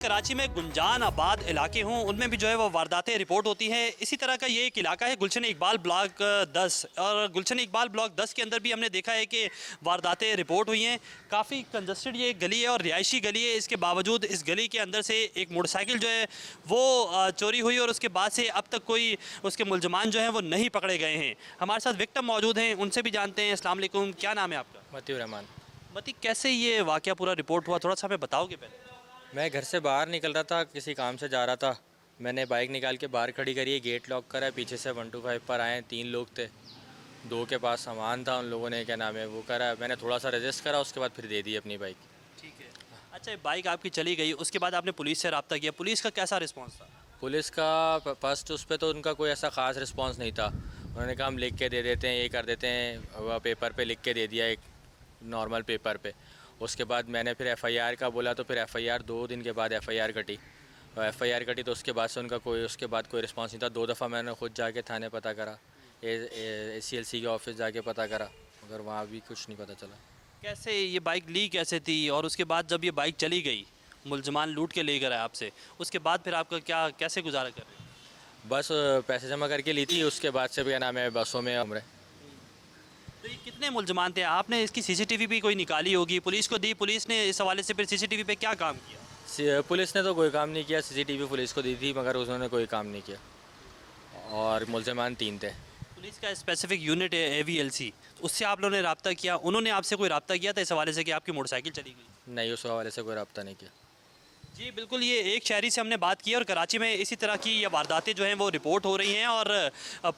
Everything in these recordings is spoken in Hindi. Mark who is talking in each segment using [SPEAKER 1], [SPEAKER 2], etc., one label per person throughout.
[SPEAKER 1] कराची में गुंजान आबाद इलाके हों उनमें भी जो है वो वारदातें रिपोर्ट होती हैं। इसी तरह का ये एक इलाका है गुलशन इकबाल ब्लॉक 10 और गुलशन इकबाल ब्लॉक 10 के अंदर भी हमने देखा है कि वारदातें रिपोर्ट हुई हैं। काफ़ी कंजस्टेड ये एक गली है और रिहायशी गली है। इसके बावजूद इस गली के अंदर से एक मोटरसाइकिल जो है वो चोरी हुई और उसके बाद से अब तक कोई उसके मुलजमान जो हैं वो नहीं पकड़े गए हैं। हमारे साथ विक्टिम मौजूद हैं, उनसे भी जानते हैं। अस्सलाम वालेकुम, क्या नाम है आपका?
[SPEAKER 2] मतीउर रहमान।
[SPEAKER 1] मती, कैसे ये वाक़या पूरा रिपोर्ट हुआ, थोड़ा सा हमें बताओगे पहले?
[SPEAKER 2] मैं घर से बाहर निकल रहा था, किसी काम से जा रहा था। मैंने बाइक निकाल के बाहर खड़ी करी है, गेट लॉक करा है, पीछे से 125 पर आए। 3 लोग थे, 2 के पास सामान था, उन लोगों ने क्या नाम है वो करा। मैंने थोड़ा सा रजिस्ट करा, उसके बाद फिर दे दी अपनी बाइक।
[SPEAKER 1] ठीक है। अच्छा, बाइक आपकी चली गई, उसके बाद आपने पुलिस से रब्ता किया, पुलिस का कैसा रिस्पांस था?
[SPEAKER 2] पुलिस का फर्स्ट उस पर तो उनका कोई ऐसा ख़ास रिस्पॉन्स नहीं था। उन्होंने कहा हम लिख के दे देते हैं, ये कर देते हैं। वह पेपर पे लिख के दे दिया, एक नॉर्मल पेपर पे। उसके बाद मैंने फिर एफ़आईआर का बोला तो फिर एफ़आईआर 2 दिन के बाद एफ़आईआर कटी। और एफ़आईआर कटी तो उसके बाद से उनका उसके बाद कोई रिस्पांस नहीं था। 2 दफ़ा मैंने खुद जाके थाने पता करा, ACLC के ऑफिस जाके पता करा, मगर वहाँ भी कुछ नहीं पता चला।
[SPEAKER 1] कैसे ये बाइक ली कैसे थी और उसके बाद जब ये बाइक चली गई, मुलजमान लूट के ले गए आपसे, उसके बाद फिर आपका क्या कैसे गुजारा कर रहे हैं?
[SPEAKER 2] बस पैसे जमा करके ली थी, उसके बाद से भी क्या नाम है बसों में हमरे।
[SPEAKER 1] तो ये कितने मुलजमान थे? आपने इसकी CCTV भी कोई निकाली होगी, पुलिस को दी, पुलिस ने इस हवाले से फिर CCTV पे क्या काम किया?
[SPEAKER 2] पुलिस ने तो कोई काम नहीं किया, CCTV पुलिस को दी थी मगर उन्होंने कोई काम नहीं किया। और मुलजमान 3 थे।
[SPEAKER 1] पुलिस का स्पेसिफिक यूनिट है AVLC, उससे आप लोगों ने रब्ता किया, उन्होंने आपसे कोई रब्ता किया था इस हवाले से कि आपकी मोटरसाइकिल चली गई?
[SPEAKER 2] नहीं, उस हवाले से कोई रब्ता नहीं किया।
[SPEAKER 1] जी बिल्कुल, ये एक शहरी से हमने बात की और कराची में इसी तरह की ये वारदातें जो हैं वो रिपोर्ट हो रही हैं और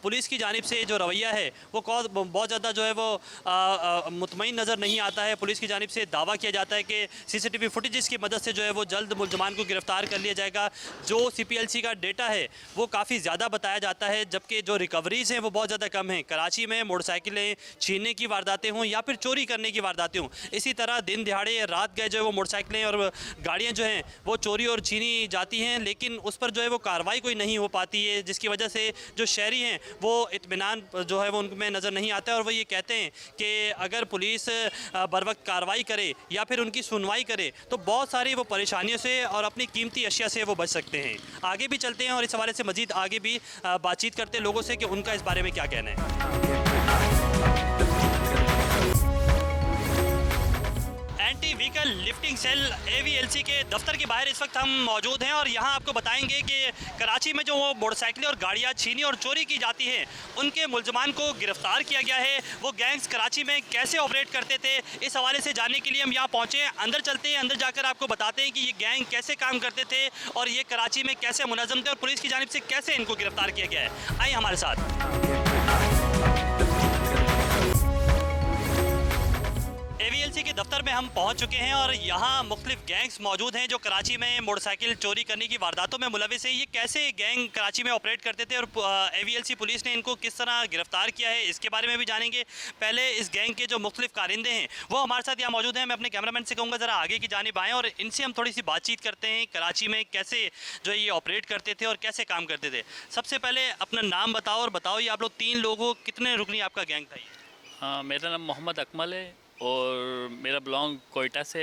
[SPEAKER 1] पुलिस की जानिब से जो रवैया है वो बहुत ज़्यादा जो है वो मुतमईन नज़र नहीं आता है। पुलिस की जानिब से दावा किया जाता है कि CCTV फुटेजेस की मदद से जो है वो जल्द मुलजमान को गिरफ़्तार कर लिया जाएगा। जो CPLC का डेटा है वो काफ़ी ज़्यादा बताया जाता है, जबकि जो रिकवरीज़ हैं वो बहुत ज़्यादा कम हैं। कराची में मोटरसाइकिलें छीनने की वारदातें हों या फिर चोरी करने की वारदातें हों, इसी तरह दिन दिहाड़े रात गए जो है वो मोटरसाइकिलें और गाड़ियाँ जो हैं वो चोरी और छीनी जाती हैं, लेकिन उस पर जो है वो कार्रवाई कोई नहीं हो पाती है, जिसकी वजह से जो शहरी हैं वो इत्मीनान जो है वो उनमें नज़र नहीं आता है। और वो ये कहते हैं कि अगर पुलिस बर वक्त कार्रवाई करे या फिर उनकी सुनवाई करे तो बहुत सारी वो परेशानियों से और अपनी कीमती अशिया से वो बच सकते हैं। आगे भी चलते हैं और इस हवाले से मज़ीद आगे भी बातचीत करते हैं लोगों से कि उनका इस बारे में क्या कहना है। Anti vehicle lifting cell AVLC के दफ्तर के बाहर इस वक्त हम मौजूद हैं और यहाँ आपको बताएंगे कि कराची में जो वो मोटरसाइकिलें और गाड़ियाँ छीनी और चोरी की जाती हैं उनके मुलजमान को गिरफ्तार किया गया है। वो गैंग्स कराची में कैसे ऑपरेट करते थे, इस हवाले से जानने के लिए हम यहाँ पहुँचे हैं। अंदर चलते हैं, अंदर जाकर आपको बताते हैं कि ये गैंग कैसे काम करते थे और ये कराची में कैसे मुनज़्ज़म थे और पुलिस की जानिब से कैसे इनको गिरफ्तार किया गया है। आइए हमारे साथ। AVLC के दफ्तर में हम पहुंच चुके हैं और यहाँ मुख्तलिफ गैंग्स मौजूद हैं जो कराची में मोटरसाइकिल चोरी करने की वारदातों में मुलविस हैं। ये कैसे गैंग कराची में ऑपरेट करते थे और AVLC पुलिस ने इनको किस तरह गिरफ्तार किया है, इसके बारे में भी जानेंगे। पहले इस गैंग के जो मुख्तलिफ कारिंदे हैं वो हमारे साथ यहाँ मौजूद हैं। मैं अपने कैमरामैन से कहूँगा ज़रा आगे की जानिब आएँ और इनसे हम थोड़ी सी बातचीत करते हैं, कराची में कैसे जो ये ऑपरेट करते थे और कैसे काम करते थे। सबसे पहले अपना नाम बताओ और बताओ ये आप लोग 3 लोग हो, कितने रुकनी आपका गैंग था ये?
[SPEAKER 3] हाँ, मेरा नाम मोहम्मद अकमल है और मेरा बिलोंग कोयटा से।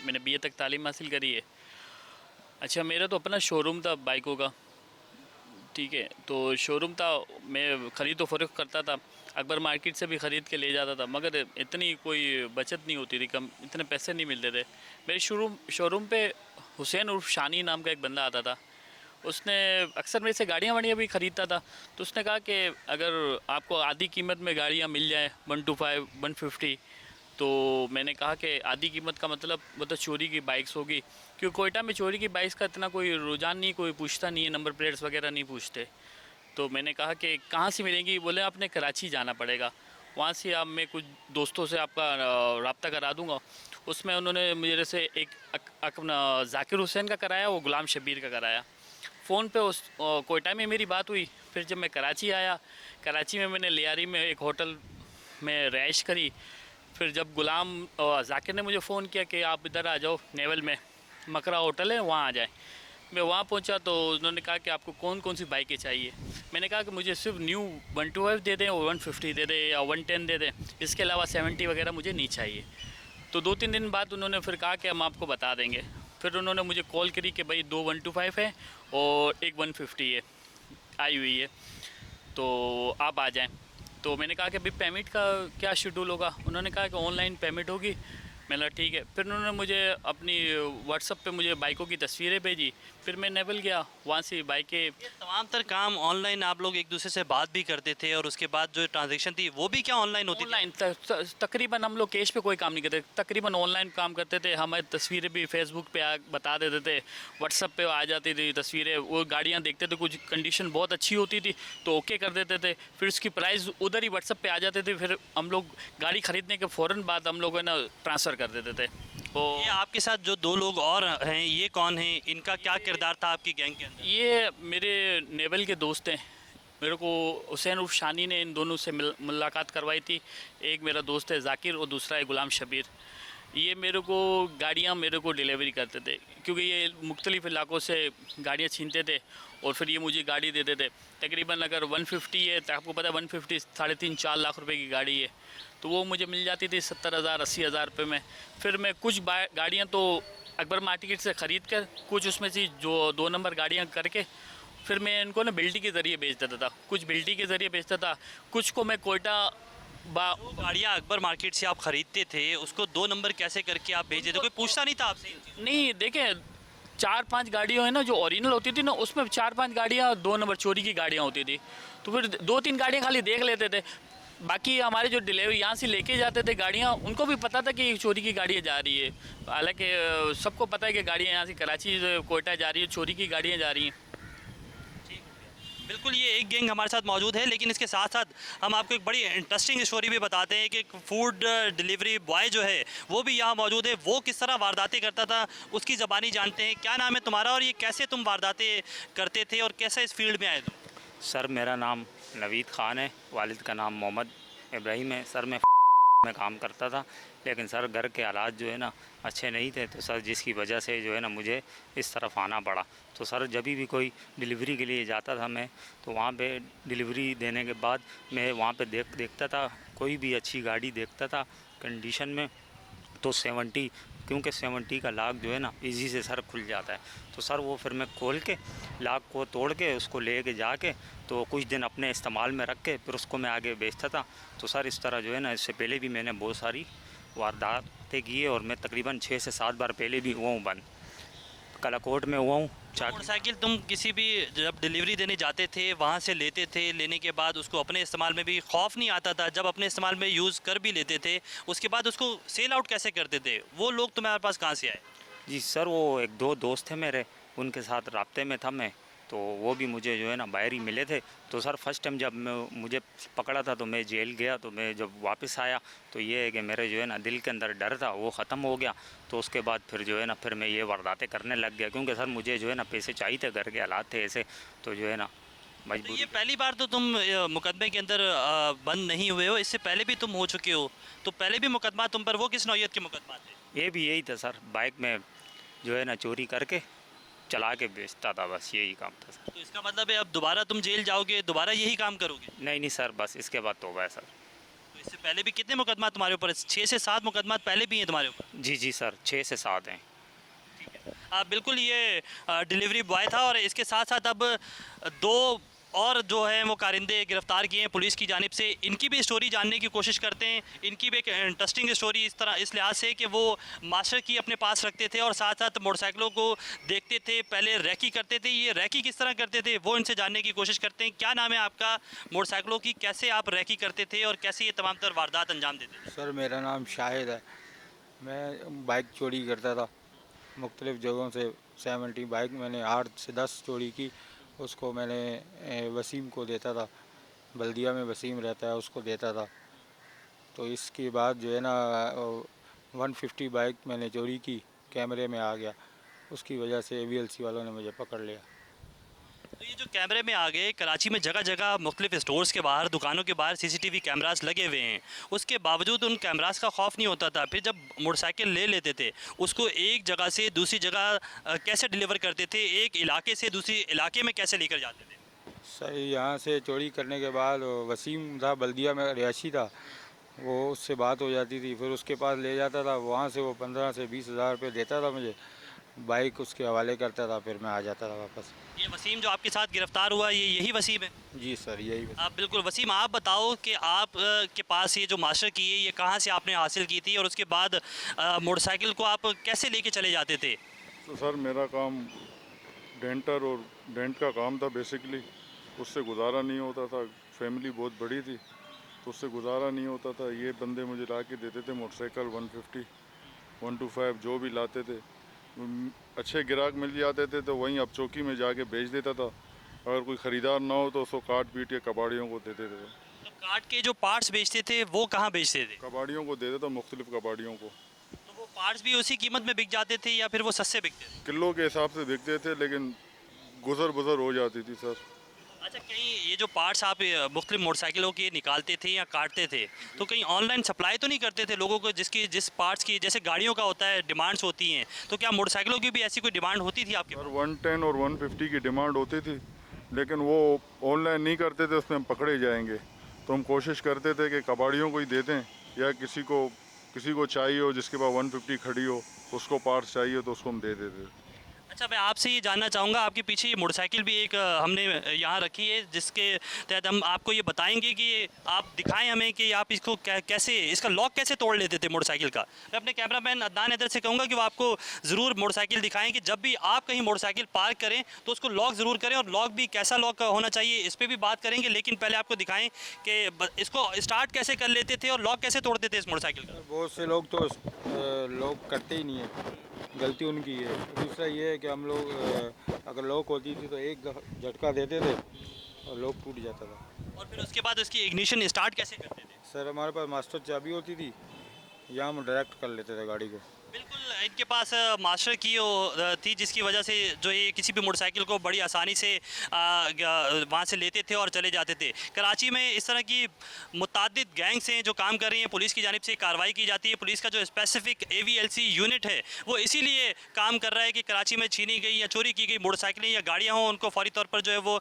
[SPEAKER 3] मैंने BA तक तालीम हासिल करी है। अच्छा, मेरा तो अपना शोरूम था बाइकों का, ठीक है। तो शोरूम था, मैं ख़रीद व फ़रोख्त करता था। अकबर मार्केट से भी ख़रीद के ले जाता था, मगर इतनी कोई बचत नहीं होती थी, कम इतने पैसे नहीं मिलते थे। मेरे शोरूम पे हुसैन उर्फ शानी नाम का एक बंदा आता था। उसने अक्सर मेरे से गाड़ियाँ वाड़ियाँ भी ख़रीदता था। तो उसने कहा कि अगर आपको आधी कीमत में गाड़ियाँ मिल जाए 125, 150, तो मैंने कहा कि आधी कीमत का मतलब चोरी की बाइक्स होगी, क्योंकि कोयटा में चोरी की बाइक्स का इतना कोई रुझान नहीं, कोई पूछता नहीं है, नंबर प्लेट्स वगैरह नहीं पूछते। तो मैंने कहा कि कहाँ से मिलेंगी? बोले आपने कराची जाना पड़ेगा, वहाँ से आप मैं कुछ दोस्तों से आपका रब्ता करा दूँगा। उसमें उन्होंने मेरे से एक अपना जाकिर हुसैन का कराया, वो गुलाम शबीर का कराया। फ़ोन पे उस कोयटा में मेरी बात हुई। फिर जब मैं कराची आया, कराची में मैंने लियारी में एक होटल में रहाइश करी। फिर जब गुलाम जाकिर ने मुझे फ़ोन किया कि आप इधर आ जाओ, नेवल में मकरा होटल है, वहाँ आ जाए। मैं वहाँ पहुँचा तो उन्होंने कहा कि आपको कौन कौन सी बाइकें चाहिए। मैंने कहा कि मुझे सिर्फ न्यू 125 दे दें और 150 दे दें या 110 दे दें, इसके अलावा 70 वगैरह मुझे नहीं चाहिए। तो 2-3 दिन बाद उन्होंने फिर कहा कि हम आपको बता देंगे। फिर उन्होंने मुझे कॉल करी कि भाई 2 125 है और एक 150 है आई हुई है, तो आप आ जाएं। तो मैंने कहा कि भाई पेमेंट का क्या शेड्यूल होगा। उन्होंने कहा कि ऑनलाइन पेमेंट होगी। मैंने कहा ठीक है। फिर उन्होंने मुझे अपनी व्हाट्सएप पे मुझे बाइकों की तस्वीरें भेजी। फिर मैं नेवल गया, वहाँ से बाइकें।
[SPEAKER 1] ये तमाम तर काम ऑनलाइन आप लोग एक दूसरे से बात भी करते थे और उसके बाद जो ट्रांजैक्शन थी वो भी क्या ऑनलाइन होती थी?
[SPEAKER 3] ऑनलाइन तकरीबन हम लोग कैश पे कोई काम नहीं करते, तकरीबन ऑनलाइन काम करते थे। हमारी तस्वीरें भी फेसबुक पे बता देते थे, व्हाट्सएप पे आ जाती थी तस्वीरें। वो गाड़ियाँ देखते थे, कुछ कंडीशन बहुत अच्छी होती थी तो ओके कर देते थे। फिर उसकी प्राइस उधर ही व्हाट्सएप पे आ जाते थे। फिर हम लोग गाड़ी खरीदने के फ़ौरन बाद हम लोग है ना ट्रांसफ़र कर देते थे। तो
[SPEAKER 1] ये आपके साथ जो 2 लोग और हैं ये कौन हैं? इनका क्या किरदार था आपकी गैंग के अंदर?
[SPEAKER 3] ये मेरे नेवल के दोस्त हैं। मेरे को हुसैन उर्फ शानी ने इन दोनों से मुलाकात करवाई थी। एक मेरा दोस्त है जाकिर और दूसरा है गुलाम शबीर। ये मेरे को गाड़ियाँ मेरे को डिलीवरी करते थे, क्योंकि ये मुख्तलिफ इलाकों से गाड़ियाँ छीनते थे और फिर ये मुझे गाड़ी देते थे। तकरीबन अगर 150 है तो आपको पता है 150 3.5-4 लाख रुपए की गाड़ी है, तो वो मुझे मिल जाती थी 70,000 80,000 रुपये में। फिर मैं कुछ गाड़ियाँ तो अकबर मार्केट से ख़रीद कर, कुछ उसमें से जो 2 नंबर गाड़ियाँ करके फिर मैं इनको ना बिल्टी के ज़रिए बेच देता था। कुछ बिल्टी के ज़रिए बेचता था, कुछ को मैं कोयटा
[SPEAKER 1] वो गाड़ियाँ अकबर मार्केट से आप खरीदते थे उसको 2 नंबर कैसे करके आप भेजे थे? कोई पूछता नहीं था आपसे इन चीज़ों?
[SPEAKER 3] नहीं, देखें 4-5 गाड़ियाँ है ना जो ओरिजिनल होती थी ना, उसमें 4-5 गाड़ियाँ 2 नंबर चोरी की गाड़ियाँ होती थी। तो फिर 2-3 गाड़ियाँ खाली देख लेते थे। बाकी हमारे जो डिलीवरी यहाँ से लेके जाते थे गाड़ियाँ, उनको भी पता था कि चोरी की गाड़ियाँ जा रही है। हालांकि सबको पता है कि गाड़ियाँ यहाँ से कराची कोयटा जा रही है, चोरी की गाड़ियाँ जा रही हैं।
[SPEAKER 1] बिल्कुल, ये एक गैंग हमारे साथ मौजूद है, लेकिन इसके साथ साथ हम आपको एक बड़ी इंटरेस्टिंग स्टोरी भी बताते हैं कि एक फूड डिलीवरी बॉय जो है वो भी यहाँ मौजूद है। वो किस तरह वारदातें करता था उसकी ज़बानी जानते हैं। क्या नाम है तुम्हारा और ये कैसे तुम वारदातें करते थे और कैसे इस फील्ड में आए तुम?
[SPEAKER 4] सर मेरा नाम नवीद ख़ान है, वालिद का नाम मोहम्मद इब्राहिम है। सर मैं में काम करता था, लेकिन सर घर के हालात जो है ना अच्छे नहीं थे, तो सर जिसकी वजह से जो है ना मुझे इस तरफ आना पड़ा। तो सर जब भी कोई डिलीवरी के लिए जाता था मैं, तो वहाँ पे डिलीवरी देने के बाद मैं वहाँ पे देखता था, कोई भी अच्छी गाड़ी देखता था कंडीशन में, तो 70, क्योंकि 70 का लाक जो है ना इजी से सर खुल जाता है। तो सर वो फिर मैं खोल के लाक को तोड़ के उसको ले के जाके तो कुछ दिन अपने इस्तेमाल में रख के फिर उसको मैं आगे बेचता था। तो सर इस तरह जो है ना, इससे पहले भी मैंने बहुत सारी वारदातें की है और मैं तकरीबन 6 से 7 बार पहले भी हुआ हूँ बंद, कलाकोट में हुआ हूँ।
[SPEAKER 1] मोटरसाइकिल तुम किसी भी जब डिलीवरी देने जाते थे वहाँ से लेते थे, लेने के बाद उसको अपने इस्तेमाल में भी खौफ नहीं आता था? जब अपने इस्तेमाल में यूज़ कर भी लेते थे उसके बाद उसको सेल आउट कैसे करते थे? वो लोग तुम्हारे पास कहाँ से आए?
[SPEAKER 4] जी सर, वो 1-2 दोस्त थे मेरे, उनके साथ राब्ते में था मैं, तो वो भी मुझे जो है ना बाहर ही मिले थे। तो सर फर्स्ट टाइम जब मुझे पकड़ा था तो मैं जेल गया, तो मैं जब वापस आया तो ये है कि मेरे जो है ना दिल के अंदर डर था वो ख़त्म हो गया। तो उसके बाद फिर जो है ना फिर मैं ये वारदातें करने लग गया, क्योंकि सर मुझे जो है ना पैसे चाहिए थे, घर के हालात थे ऐसे, तो जो है ना
[SPEAKER 1] तो
[SPEAKER 4] मजबूरी।
[SPEAKER 1] ये पहली बार तो तुम मुकदमे के अंदर बंद नहीं हुए हो, इससे पहले भी तुम हो चुके हो, तो पहले भी मुकदमा तुम पर, वो किस नौयत के मुकदमा थे?
[SPEAKER 4] ये भी यही था सर, बाइक में जो है ना चोरी करके चला के बेचता था, बस यही काम था सर।
[SPEAKER 1] तो इसका मतलब है अब दोबारा तुम जेल जाओगे, दोबारा यही काम करोगे?
[SPEAKER 4] नहीं सर, बस इसके बाद तौबा है सर।
[SPEAKER 1] तो इससे पहले भी कितने मुकदमा तुम्हारे ऊपर? 6 से 7 मुकदमा पहले भी हैं तुम्हारे ऊपर?
[SPEAKER 4] जी सर, 6 से 7 हैं।
[SPEAKER 1] बिल्कुल, ये डिलीवरी बॉय था और इसके साथ साथ अब 2 और जो है वो कारिंदे गिरफ्तार किए हैं पुलिस की जानिब से। इनकी भी स्टोरी जानने की कोशिश करते हैं। इनकी भी एक इंटरेस्टिंग स्टोरी इस लिहाज से कि वो मास्टर की अपने पास रखते थे और साथ साथ मोटरसाइकिलों को देखते थे, पहले रैकी करते थे। ये रैकी किस तरह करते थे वो इनसे जानने की कोशिश करते हैं। क्या नाम है आपका? मोटरसाइकिलों की कैसे आप रैकी करते थे और कैसे ये तमाम तर वारदात अंजाम देते थे?
[SPEAKER 5] सर मेरा नाम शाहिद है। मैं बाइक चोरी करता था मुख्तलिफ़ जगहों से। 70 बाइक मैंने 8 से 10 चोरी की। उसको मैंने वसीम को देता था, बल्दिया में वसीम रहता है, उसको देता था। तो इसके बाद जो है ना 150 बाइक मैंने चोरी की, कैमरे में आ गया, उसकी वजह से AVLC वालों ने मुझे पकड़ लिया।
[SPEAKER 1] तो ये जो कैमरे में आ गए, कराची में जगह जगह मुख्तलिफ स्टोर्स के बाहर, दुकानों के बाहर CCTV कैमरास लगे हुए हैं, उसके बावजूद उन कैमरास का खौफ नहीं होता था? फिर जब मोटरसाइकिल ले लेते थे उसको एक जगह से दूसरी जगह कैसे डिलीवर करते थे? एक इलाके से दूसरी इलाके में कैसे लेकर जाते थे?
[SPEAKER 5] सर यहाँ से चोरी करने के बाद वसीम था, बल्दिया में रिहायशी था, वो उससे बात हो जाती थी, फिर उसके पास ले जाता था। वहाँ से वो 15 से 20 हज़ार रुपये देता था मुझे। बाइक उसके हवाले करता था, फिर मैं आ जाता था वापस।
[SPEAKER 1] ये वसीम जो आपके साथ गिरफ्तार हुआ, ये यही वसीम है?
[SPEAKER 5] जी सर, यही बस।
[SPEAKER 1] आप बिल्कुल। वसीम, आप बताओ कि आप के पास ये जो मास्टर की है ये कहाँ से आपने हासिल की थी, और उसके बाद मोटरसाइकिल को आप कैसे लेके चले जाते थे?
[SPEAKER 6] तो सर मेरा काम डेंटर और डेंट का काम था बेसिकली। उससे गुजारा नहीं होता था, फैमिली बहुत बड़ी थी तो उससे गुजारा नहीं होता था। ये बंदे मुझे ला के देते थे मोटरसाइकिल 150 125 जो भी लाते थे। अच्छे ग्राहक मिल जाते थे तो वहीं अब चौकी में जाके बेच देता था। अगर कोई ख़रीदार ना हो तो उसको काट पीट के कबाड़ियों को देते थे।
[SPEAKER 1] तो काट के जो पार्ट्स बेचते थे वो कहाँ बेचते थे?
[SPEAKER 6] कबाड़ियों को देते था, मुख्तलिफ कबाड़ियों को।
[SPEAKER 1] तो वो पार्ट्स भी उसी कीमत में बिक जाते थे या फिर वो सस्ते बिकते थे?
[SPEAKER 6] किलो के हिसाब से बिकते थे, लेकिन गुजर हो जाती थी सर।
[SPEAKER 1] अच्छा, कहीं ये जो पार्ट्स आप मुख्तलिफ मोटरसाइकिलों के निकालते थे या काटते थे तो कहीं ऑनलाइन सप्लाई तो नहीं करते थे लोगों को, जिस पार्ट्स की, जैसे गाड़ियों का होता है डिमांड्स होती हैं, तो क्या मोटरसाइकिलों की भी ऐसी कोई डिमांड होती थी आपके पास?
[SPEAKER 6] सर 110 और 150 की डिमांड होती थी, लेकिन वो ऑनलाइन नहीं करते थे, उसमें हम पकड़े जाएंगे। तो हम कोशिश करते थे कि कबाड़ियों को ही दे दें, या किसी को चाहिए हो जिसके पास 150 खड़ी हो, उसको पार्ट्स चाहिए तो उसको हम दे देते थे।
[SPEAKER 1] अच्छा, मैं आपसे ये जानना चाहूँगा, आपके पीछे ये मोटरसाइकिल भी एक हमने यहाँ रखी है, जिसके तहत हम आपको ये बताएंगे कि आप दिखाएं हमें कि आप इसको कैसे, इसका लॉक कैसे तोड़ लेते थे मोटरसाइकिल का। मैं अपने कैमरामैन अदनान हैदर से कहूँगा कि वो आपको ज़रूर मोटरसाइकिल दिखाएं कि जब भी आप कहीं मोटरसाइकिल पार्क करें तो उसको लॉक ज़रूर करें, और लॉक भी कैसा लॉक होना चाहिए इस पर भी बात करेंगे, लेकिन पहले आपको दिखाएँ कि इसको स्टार्ट कैसे कर लेते थे और लॉक कैसे तोड़ते थे इस मोटरसाइकिल का।
[SPEAKER 5] बहुत से लोग तो लॉक करते ही नहीं है, गलती उनकी है। दूसरा ये है कि हम लोग अगर लॉक होती थी तो एक झटका देते थे और लॉक टूट जाता था।
[SPEAKER 1] और फिर उसके बाद उसकी इग्निशन स्टार्ट कैसे करते थे?
[SPEAKER 5] सर हमारे पास मास्टर चाबी होती थी, या हम डायरेक्ट कर लेते थे गाड़ी को।
[SPEAKER 1] बिल्कुल, इनके पास मास्टर की थी, जिसकी वजह से जो ये किसी भी मोटरसाइकिल को बड़ी आसानी से वहाँ से लेते थे और चले जाते थे। कराची में इस तरह की मुतअद्दिद गैंग्स हैं जो काम कर रही हैं, पुलिस की जानिब से कार्रवाई की जाती है। पुलिस का जो स्पेसिफिक AVLC यूनिट है वो इसीलिए काम कर रहा है कि कराची में छीनी गई या चोरी की गई मोटरसाइकिलें या गाड़ियाँ हों, उनको फौरी तौर पर जो है वो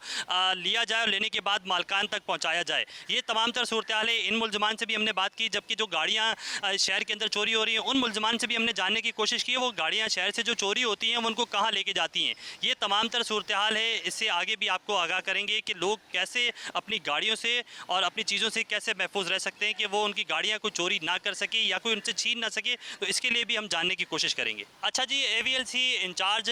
[SPEAKER 1] लिया जाए और लेने के बाद मालकान तक पहुँचाया जाए। ये तमाम तर सूरत हाल है। इन मुलजमान से भी हमने बात की, जबकि जो गाड़ियाँ शहर के अंदर चोरी हो रही हैं उन मुलजमान से भी हमने जानने की कोशिश की है वो गाड़ियाँ शहर से जो चोरी होती हैं वो उनको कहाँ लेके जाती हैं। ये तमाम तर सूरत हाल है। इससे आगे भी आपको आगाह करेंगे कि लोग कैसे अपनी गाड़ियों से और अपनी चीज़ों से कैसे महफूज रह सकते हैं कि वो उनकी गाड़ियाँ कोई चोरी ना कर सके या कोई उनसे छीन ना सके, तो इसके लिए भी हम जानने की कोशिश करेंगे। अच्छा जी, AVLC इंचार्ज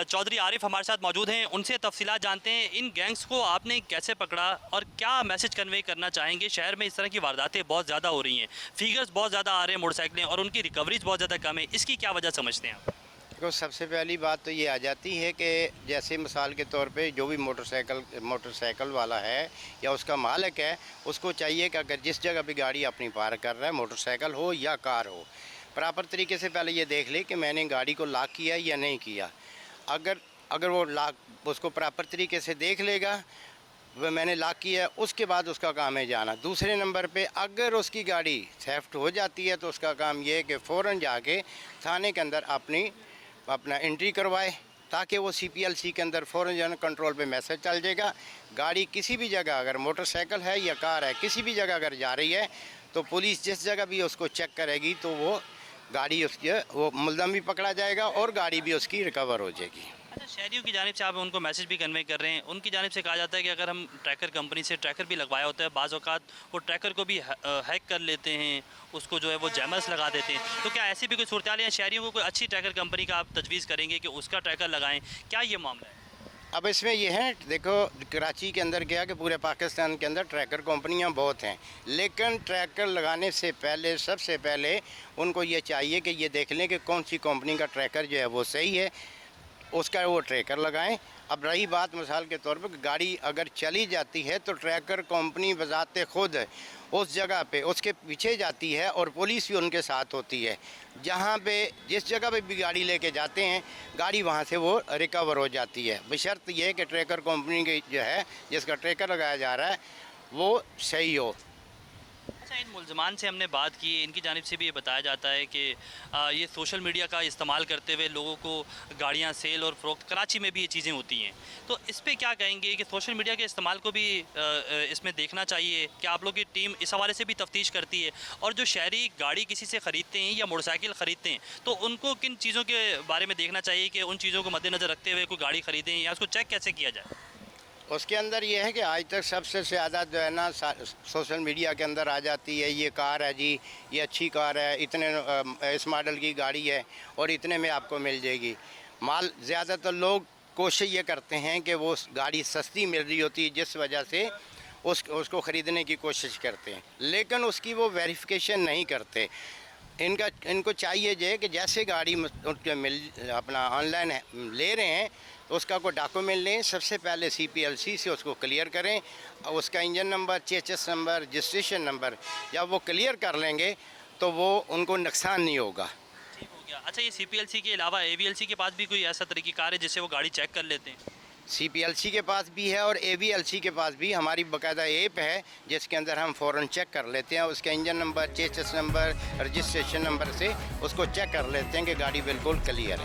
[SPEAKER 1] चौधरी आरिफ हमारे साथ मौजूद हैं, उनसे तफसीलात जानते हैं। इन गैंग्स को आपने कैसे पकड़ा और क्या मैसेज कन्वे करना चाहेंगे? शहर में इस तरह की वारदातें बहुत ज़्यादा हो रही हैं, फिगर्स बहुत ज़्यादा आ रहे हैं मोटरसाइकिलें, और उनकी रिकवरीज बहुत ज़्यादा कम है, इसकी क्या वजह समझते हैं आप?
[SPEAKER 7] देखो, सबसे पहली बात तो ये आ जाती है कि जैसे मिसाल के तौर पे जो भी मोटरसाइकिल वाला है या उसका मालिक है, उसको चाहिए कि अगर जिस जगह भी गाड़ी अपनी पार्क कर रहा है, मोटरसाइकिल हो या कार हो, प्रॉपर तरीके से पहले ये देख ले कि मैंने गाड़ी को लॉक किया या नहीं किया। अगर वो लॉक उसको प्रॉपर तरीके से देख लेगा, वह मैंने लॉक किया है, उसके बाद उसका काम है जाना। दूसरे नंबर पे अगर उसकी गाड़ी थेफ्ट हो जाती है तो उसका काम ये है कि फ़ौरन जाके थाने के अंदर अपना एंट्री करवाए, ताकि वो CPLC के अंदर फ़ौरन जो है कंट्रोल पे मैसेज चल जाएगा। गाड़ी किसी भी जगह, अगर मोटरसाइकिल है या कार है, किसी भी जगह अगर जा रही है तो पुलिस जिस जगह भी उसको चेक करेगी तो वो गाड़ी उसकी, वो मुलज़म भी पकड़ा जाएगा और गाड़ी भी उसकी रिकवर हो जाएगी।
[SPEAKER 1] अच्छा, शहरियों की जानिब से आप उनको मैसेज भी कन्वे कर रहे हैं, उनकी जानिब से कहा जाता है कि अगर हम ट्रैकर कंपनी से ट्रैकर भी लगवाया होता है, बाज़ औक़ात वो ट्रैकर को भी हैक कर लेते हैं, उसको जो है वो जैमर्स लगा देते हैं, तो क्या ऐसी भी कोई सूरत हाल है? शहरियों को कोई अच्छी ट्रैकर कंपनी का आप तजवीज़ करेंगे कि उसका ट्रैकर लगाएं, क्या ये मामला है?
[SPEAKER 7] अब इसमें ये है, देखो कराची के अंदर क्या कि पूरे पाकिस्तान के अंदर ट्रैकर कंपनियां बहुत हैं, लेकिन ट्रैकर लगाने से पहले सबसे पहले उनको ये चाहिए कि ये देख लें कि कौन सी कंपनी का ट्रैकर जो है वो सही है, उसका वो ट्रैकर लगाएं। अब रही बात मिसाल के तौर पर गाड़ी अगर चली जाती है तो ट्रैकर कंपनी बजाते खुद उस जगह पे उसके पीछे जाती है और पुलिस भी उनके साथ होती है। जहाँ पे जिस जगह पे भी गाड़ी लेके जाते हैं, गाड़ी वहाँ से वो रिकवर हो जाती है, बशर्त ये कि ट्रैकर कंपनी की जो है जिसका ट्रैकर लगाया जा रहा है वो सही हो।
[SPEAKER 1] अच्छा, इन मुलजमान से हमने बात की, इनकी जानिब से भी ये बताया जाता है कि ये सोशल मीडिया का इस्तेमाल करते हुए लोगों को गाड़ियां सेल और फ़रोख्त, कराची में भी ये चीज़ें होती हैं, तो इस पे क्या कहेंगे कि सोशल मीडिया के इस्तेमाल को भी इसमें देखना चाहिए कि आप लोग की टीम इस हवाले से भी तफ्तीश करती है? और जो शहरी गाड़ी किसी से ख़रीदते हैं या मोटरसाइकिल ख़रीदते हैं तो उनको किन चीज़ों के बारे में देखना चाहिए कि उन चीज़ों को मद्देनज़र रखते हुए कोई गाड़ी ख़रीदें या उसको चेक कैसे किया जाए?
[SPEAKER 7] उसके अंदर ये है कि आज तक सबसे ज़्यादा जो है ना सोशल मीडिया के अंदर आ जाती है, ये कार है जी, ये अच्छी कार है, इतने इस मॉडल की गाड़ी है और इतने में आपको मिल जाएगी। माल ज़्यादातर लोग कोशिश ये करते हैं कि वो गाड़ी सस्ती मिल रही होती है, जिस वजह से उसको ख़रीदने की कोशिश करते हैं, लेकिन उसकी वो वेरिफिकेशन नहीं करते। इनको चाहिए जे कि जैसे गाड़ी अपना ऑनलाइन ले रहे हैं तो उसका कोई डॉक्यूमेंट लें, सबसे पहले CPLC से उसको क्लियर करें, उसका engine number, chassis number, registration number, जब वो क्लियर कर लेंगे तो वो उनको नुकसान नहीं होगा।
[SPEAKER 1] ठीक हो गया। अच्छा, ये CPLC के अलावा AVLC के पास भी कोई ऐसा तरीक़ेकार है जिससे वो गाड़ी चेक कर लेते हैं?
[SPEAKER 7] CPLC के पास भी है और AVLC के पास भी हमारी बाकायदा ऐप है जिसके अंदर हम फ़ौरन चेक कर लेते हैं, उसके engine number, chassis number, registration number से उसको चेक कर लेते हैं कि गाड़ी बिल्कुल क्लियर है।